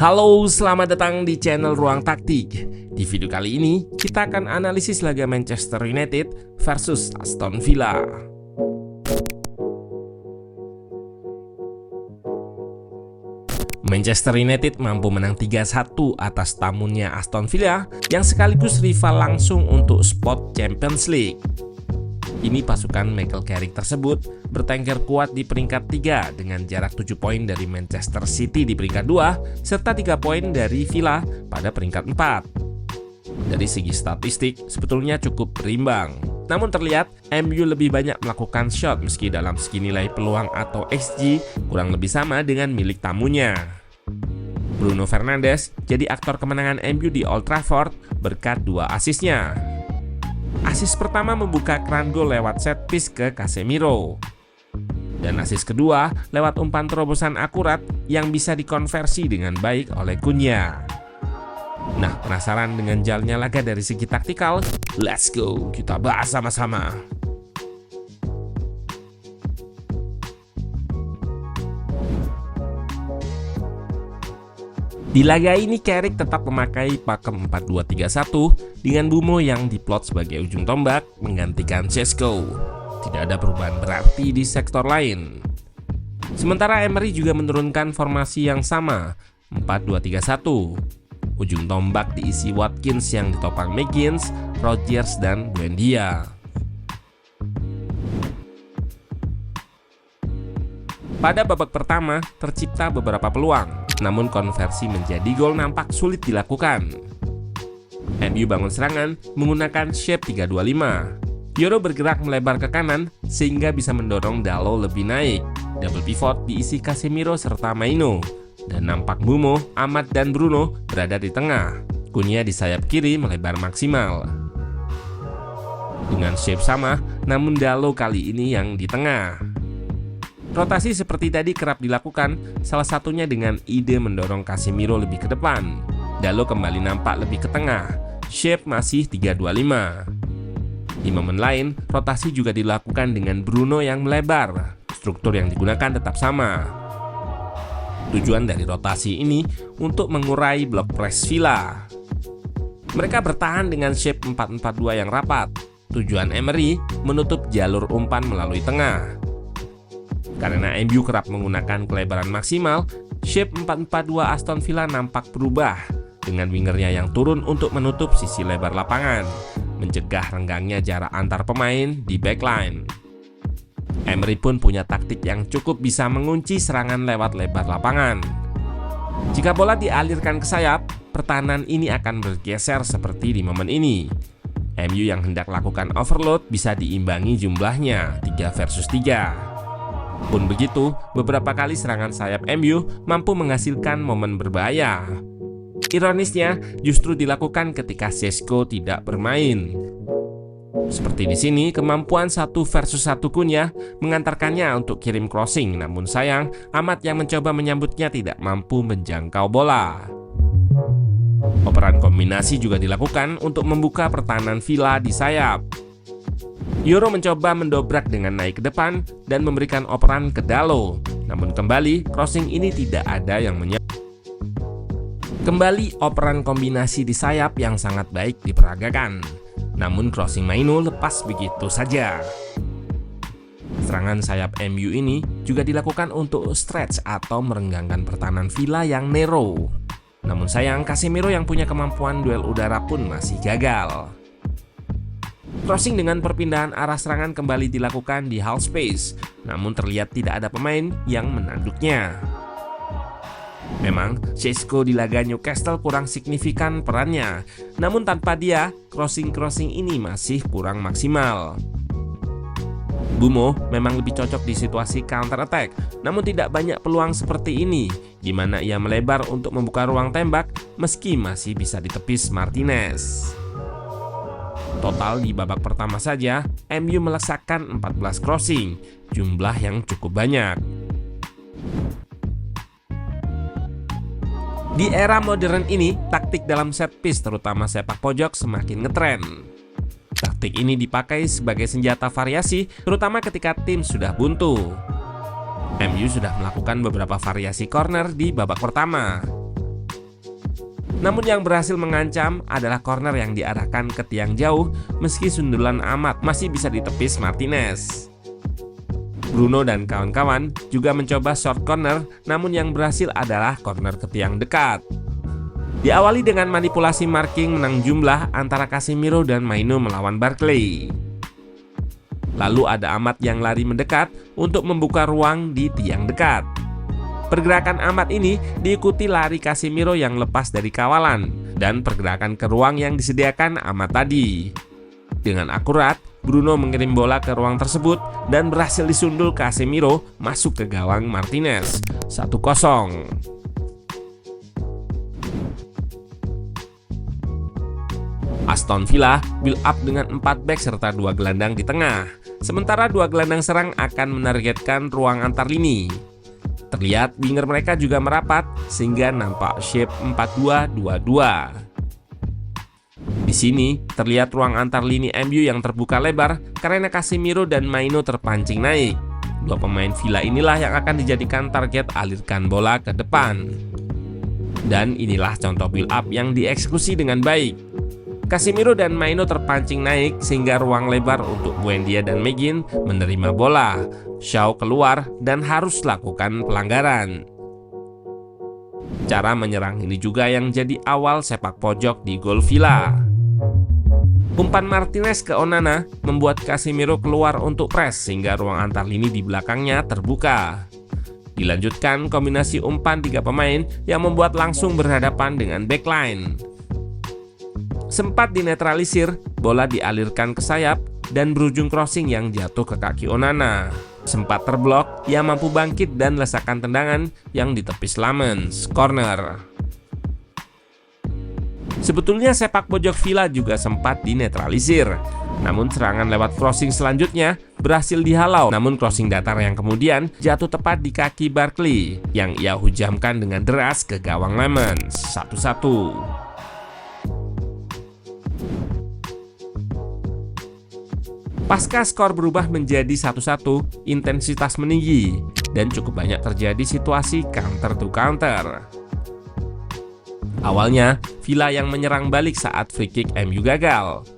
Halo, selamat datang di channel Ruang Taktik. Di video kali ini, kita akan analisis laga Manchester United versus Aston Villa. Manchester United mampu menang 3-1 atas tamunya Aston Villa yang sekaligus rival langsung untuk spot Champions League. Ini pasukan Michael Carrick tersebut bertengger kuat di peringkat 3 dengan jarak 7 poin dari Manchester City di peringkat 2 serta 3 poin dari Villa pada peringkat 4. Dari segi statistik sebetulnya cukup berimbang. Namun terlihat MU lebih banyak melakukan shot meski dalam segi nilai peluang atau XG kurang lebih sama dengan milik tamunya. Bruno Fernandes jadi aktor kemenangan MU di Old Trafford berkat 2 asisnya. Asis pertama membuka keran gol lewat set piece ke Casemiro. Dan asis kedua lewat umpan terobosan akurat yang bisa dikonversi dengan baik oleh Cunha. Nah, penasaran dengan jalannya laga dari segi taktikal? Let's go, kita bahas sama-sama. Di laga ini Carrick tetap memakai pakem 4-2-3-1 dengan Mbeumo yang diplot sebagai ujung tombak menggantikan Šeško. Tidak ada perubahan berarti di sektor lain. Sementara Emery juga menurunkan formasi yang sama, 4-2-3-1. Ujung tombak diisi Watkins yang ditopang McGinn, Rodgers, dan Buendia. Pada babak pertama tercipta beberapa peluang, namun konversi menjadi gol nampak sulit dilakukan. MU bangun serangan menggunakan shape 3-2-5. Yoro bergerak melebar ke kanan sehingga bisa mendorong Dalot lebih naik. Double pivot diisi Casemiro serta Maino. Dan nampak Mbeumo, Ahmad, dan Bruno berada di tengah. Cunha di sayap kiri melebar maksimal. Dengan shape sama, namun Dalot kali ini yang di tengah. Rotasi seperti tadi kerap dilakukan, salah satunya dengan ide mendorong Casemiro lebih ke depan. Dalot kembali nampak lebih ke tengah, shape masih 3-2-5. Di momen lain, rotasi juga dilakukan dengan Bruno yang melebar. Struktur yang digunakan tetap sama. Tujuan dari rotasi ini untuk mengurai blok press Villa. Mereka bertahan dengan shape 4-4-2 yang rapat. Tujuan Emery menutup jalur umpan melalui tengah. Karena MU kerap menggunakan kelebaran maksimal, shape 4-4-2 Aston Villa nampak berubah dengan wingernya yang turun untuk menutup sisi lebar lapangan, mencegah renggangnya jarak antar pemain di backline. Emery pun punya taktik yang cukup bisa mengunci serangan lewat lebar lapangan. Jika bola dialirkan ke sayap, pertahanan ini akan bergeser seperti di momen ini. MU yang hendak lakukan overload bisa diimbangi jumlahnya 3 versus 3. Pun begitu, beberapa kali serangan sayap MU mampu menghasilkan momen berbahaya. Ironisnya, justru dilakukan ketika Šeško tidak bermain. Seperti di sini, kemampuan 1 versus 1 Cunha mengantarkannya untuk kirim crossing, namun sayang, Ahmad yang mencoba menyambutnya tidak mampu menjangkau bola. Operan kombinasi juga dilakukan untuk membuka pertahanan Villa di sayap. Yoro mencoba mendobrak dengan naik ke depan dan memberikan operan ke Dalot. Namun kembali, crossing ini tidak ada yang Kembali operan kombinasi di sayap yang sangat baik diperagakan. Namun crossing Maino lepas begitu saja. Serangan sayap MU ini juga dilakukan untuk stretch atau merenggangkan pertahanan Villa yang narrow. Namun sayang, Casemiro yang punya kemampuan duel udara pun masih gagal. Crossing dengan perpindahan arah serangan kembali dilakukan di half space, namun terlihat tidak ada pemain yang menanduknya. Memang, Šeško di laga Newcastle kurang signifikan perannya, namun tanpa dia, crossing ini masih kurang maksimal. Mbeumo memang lebih cocok di situasi counter attack, namun tidak banyak peluang seperti ini, di mana ia melebar untuk membuka ruang tembak meski masih bisa ditepis Martinez. Total di babak pertama saja, MU melesakkan 14 crossing, jumlah yang cukup banyak. Di era modern ini, taktik dalam set piece terutama sepak pojok semakin ngetren. Taktik ini dipakai sebagai senjata variasi, terutama ketika tim sudah buntu. MU sudah melakukan beberapa variasi corner di babak pertama. Namun yang berhasil mengancam adalah corner yang diarahkan ke tiang jauh, meski sundulan amat masih bisa ditepis Martinez. Bruno dan kawan-kawan juga mencoba short corner, namun yang berhasil adalah corner ke tiang dekat. Diawali dengan manipulasi marking menang jumlah antara Casemiro dan Maino melawan Barkley. Lalu ada Amat yang lari mendekat untuk membuka ruang di tiang dekat. Pergerakan Amat ini diikuti lari Casemiro yang lepas dari kawalan dan pergerakan ke ruang yang disediakan Amat tadi. Dengan akurat, Bruno mengirim bola ke ruang tersebut dan berhasil disundul Casemiro masuk ke gawang Martinez. 1-0. Aston Villa build up dengan 4 back serta 2 gelandang di tengah. Sementara 2 gelandang serang akan menargetkan ruang antar lini. Terlihat winger mereka juga merapat sehingga nampak shape 4-2-2-2. Di sini terlihat ruang antar lini MU yang terbuka lebar karena Casemiro dan Maino terpancing naik. 2 pemain Villa inilah yang akan dijadikan target alirkan bola ke depan. Dan inilah contoh build up yang dieksekusi dengan baik. Casemiro dan Maino terpancing naik sehingga ruang lebar untuk Buendia dan Megin menerima bola. Shaw keluar dan harus lakukan pelanggaran. Cara menyerang ini juga yang jadi awal sepak pojok di gol Villa. Umpan Martinez ke Onana membuat Casemiro keluar untuk press sehingga ruang antar lini di belakangnya terbuka. Dilanjutkan kombinasi umpan 3 pemain yang membuat langsung berhadapan dengan backline. Sempat dinetralisir, bola dialirkan ke sayap dan berujung crossing yang jatuh ke kaki Onana. Sempat terblok, ia mampu bangkit dan lesakan tendangan yang ditepis Lamens, corner. Sebetulnya sepak pojok Villa juga sempat dinetralisir. Namun serangan lewat crossing selanjutnya berhasil dihalau. Namun crossing datar yang kemudian jatuh tepat di kaki Barkley yang ia hujamkan dengan deras ke gawang Lamens, 1-1. Pasca skor berubah menjadi 1-1, intensitas meninggi dan cukup banyak terjadi situasi counter to counter. Awalnya, Villa yang menyerang balik saat free kick MU gagal.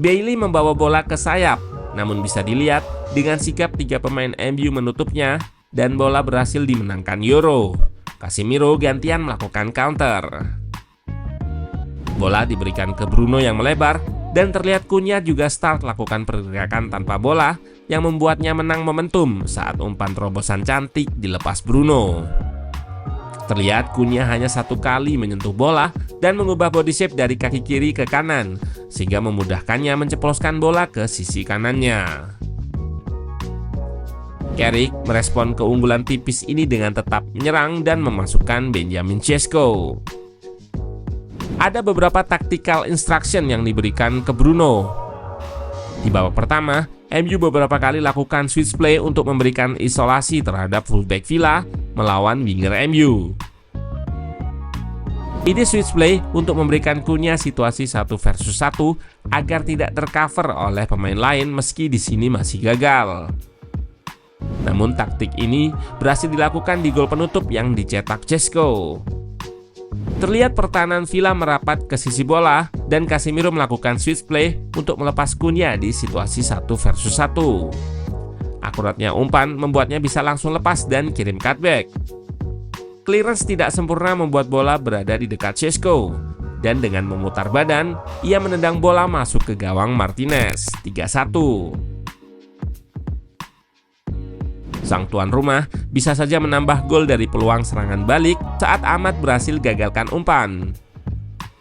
Bailey membawa bola ke sayap, namun bisa dilihat dengan sikap 3 pemain MU menutupnya dan bola berhasil dimenangkan Euro. Casemiro gantian melakukan counter. Bola diberikan ke Bruno yang melebar, dan terlihat Cunha juga start lakukan pergerakan tanpa bola yang membuatnya menang momentum saat umpan terobosan cantik dilepas Bruno. Terlihat Cunha hanya 1 kali menyentuh bola dan mengubah body shape dari kaki kiri ke kanan sehingga memudahkannya menceploskan bola ke sisi kanannya. Carrick merespon keunggulan tipis ini dengan tetap menyerang dan memasukkan Benjamin Sesko. Ada beberapa tactical instruction yang diberikan ke Bruno. Di babak pertama, MU beberapa kali lakukan switch play untuk memberikan isolasi terhadap fullback Villa melawan winger MU. Ide switch play untuk memberikan Cunha situasi 1 versus 1 agar tidak tercover oleh pemain lain meski di sini masih gagal. Namun taktik ini berhasil dilakukan di gol penutup yang dicetak Sesko. Terlihat pertahanan Villa merapat ke sisi bola dan Casemiro melakukan switch play untuk melepas Cunha di situasi 1 versus 1. Akuratnya umpan membuatnya bisa langsung lepas dan kirim cutback. Clearance tidak sempurna membuat bola berada di dekat Sesko dan dengan memutar badan, ia menendang bola masuk ke gawang Martinez, 3-1. Sang tuan rumah bisa saja menambah gol dari peluang serangan balik saat Amat berhasil gagalkan umpan.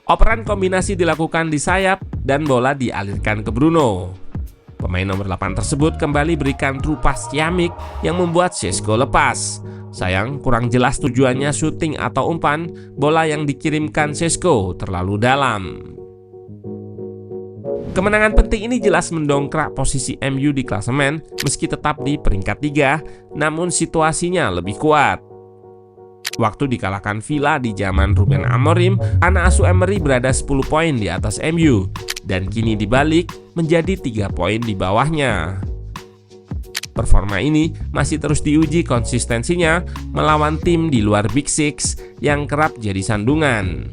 Operan kombinasi dilakukan di sayap dan bola dialirkan ke Bruno. Pemain nomor 8 tersebut kembali berikan true pass ciamik yang membuat Sesko lepas. Sayang, kurang jelas tujuannya syuting atau umpan, bola yang dikirimkan Sesko terlalu dalam. Kemenangan penting ini jelas mendongkrak posisi MU di klasemen meski tetap di peringkat 3, namun situasinya lebih kuat. Waktu dikalahkan Villa di zaman Ruben Amorim, anak asuh Emery berada 10 poin di atas MU dan kini dibalik menjadi 3 poin di bawahnya. Performa ini masih terus diuji konsistensinya melawan tim di luar Big Six yang kerap jadi sandungan.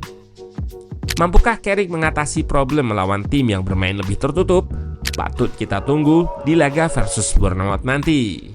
Mampukah Carrick mengatasi problem melawan tim yang bermain lebih tertutup? Patut kita tunggu di laga versus Bournemouth nanti.